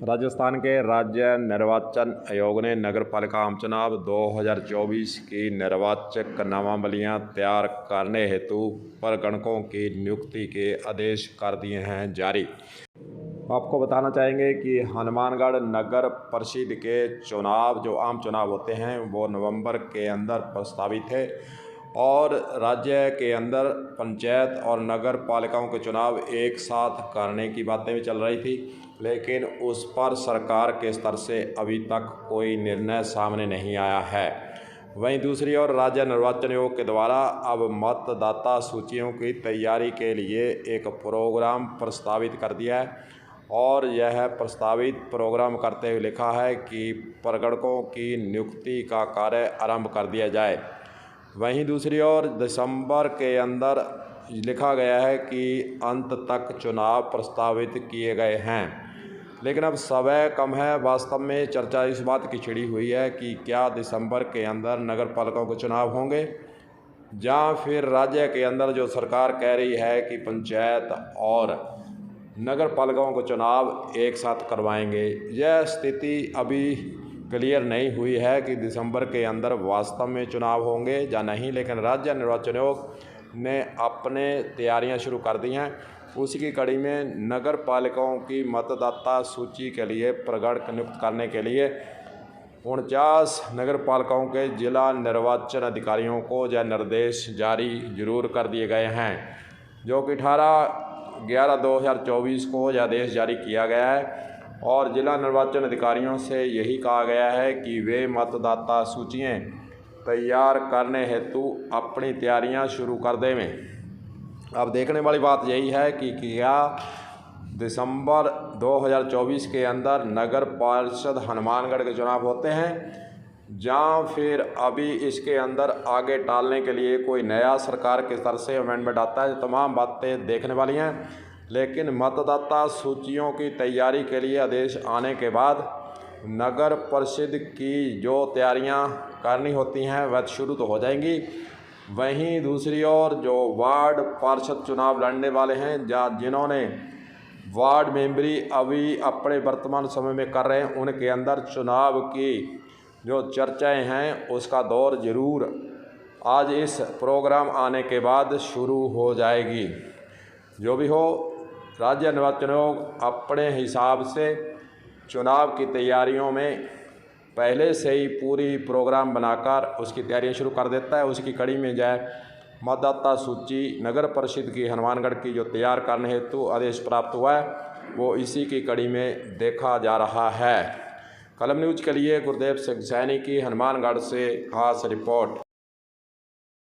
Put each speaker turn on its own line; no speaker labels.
राजस्थान के राज्य निर्वाचन आयोग ने नगरपालिका आम चुनाव 2024 की निर्वाचक नामावलियां तैयार करने हेतु प्रगणकों की नियुक्ति के आदेश कर दिए हैं जारी। आपको बताना चाहेंगे कि हनुमानगढ़ नगर परिषद के चुनाव जो आम चुनाव होते हैं वो नवंबर के अंदर प्रस्तावित है और राज्य के अंदर पंचायत और नगर पालिकाओं के चुनाव एक साथ करने की बातें भी चल रही थी, लेकिन उस पर सरकार के स्तर से अभी तक कोई निर्णय सामने नहीं आया है। वहीं दूसरी ओर राज्य निर्वाचन आयोग के द्वारा अब मतदाता सूचियों की तैयारी के लिए एक प्रोग्राम प्रस्तावित कर दिया है और यह प्रस्तावित प्रोग्राम करते हुए लिखा है कि प्रगणकों की नियुक्ति का कार्य आरंभ कर दिया जाए। वहीं दूसरी ओर दिसंबर के अंदर लिखा गया है कि अंत तक चुनाव प्रस्तावित किए गए हैं, लेकिन अब समय कम है। वास्तव में चर्चा इस बात की छिड़ी हुई है कि क्या दिसंबर के अंदर नगर पालिकाओं के चुनाव होंगे या फिर राज्य के अंदर जो सरकार कह रही है कि पंचायत और नगर पालिकाओं के चुनाव एक साथ करवाएंगे। यह स्थिति अभी क्लियर नहीं हुई है कि दिसंबर के अंदर वास्तव में चुनाव होंगे या नहीं, लेकिन राज्य निर्वाचन आयोग ने अपने तैयारियां शुरू कर दी हैं। उसी की कड़ी में नगर पालिकाओं की मतदाता सूची के लिए प्रगणक नियुक्त करने के लिए 49 नगर पालिकाओं के जिला निर्वाचन अधिकारियों को यह निर्देश जारी जरूर कर दिए गए हैं, जो कि 18/11/2024 को यह आदेश जारी किया गया है और जिला निर्वाचन अधिकारियों से यही कहा गया है कि वे मतदाता सूचियाँ तैयार करने हेतु अपनी तैयारियां शुरू कर दें। अब देखने वाली बात यही है कि क्या दिसंबर 2024 के अंदर नगर परिषद हनुमानगढ़ के चुनाव होते हैं या फिर अभी इसके अंदर आगे टालने के लिए कोई नया सरकार के स्तर से अमेंडमेंट आता है। तमाम बातें देखने वाली हैं, लेकिन मतदाता सूचियों की तैयारी के लिए आदेश आने के बाद नगर परिषद की जो तैयारियां करनी होती हैं वह शुरू तो हो जाएंगी। वहीं दूसरी ओर जो वार्ड पार्षद चुनाव लड़ने वाले हैं या जिन्होंने वार्ड मेंबरी अभी अपने वर्तमान समय में कर रहे हैं, उनके अंदर चुनाव की जो चर्चाएं हैं उसका दौर ज़रूर आज इस प्रोग्राम आने के बाद शुरू हो जाएगी। जो भी हो, राज्य निर्वाचन आयोग अपने हिसाब से चुनाव की तैयारियों में पहले से ही पूरी प्रोग्राम बनाकर उसकी तैयारियां शुरू कर देता है। उसकी कड़ी में जाए मतदाता सूची नगर परिषद की हनुमानगढ़ की जो तैयार करने हेतु आदेश प्राप्त हुआ है वो इसी की कड़ी में देखा जा रहा है। कलम न्यूज़ के लिए गुरदेव सिंह सैनी की हनुमानगढ़ से खास रिपोर्ट।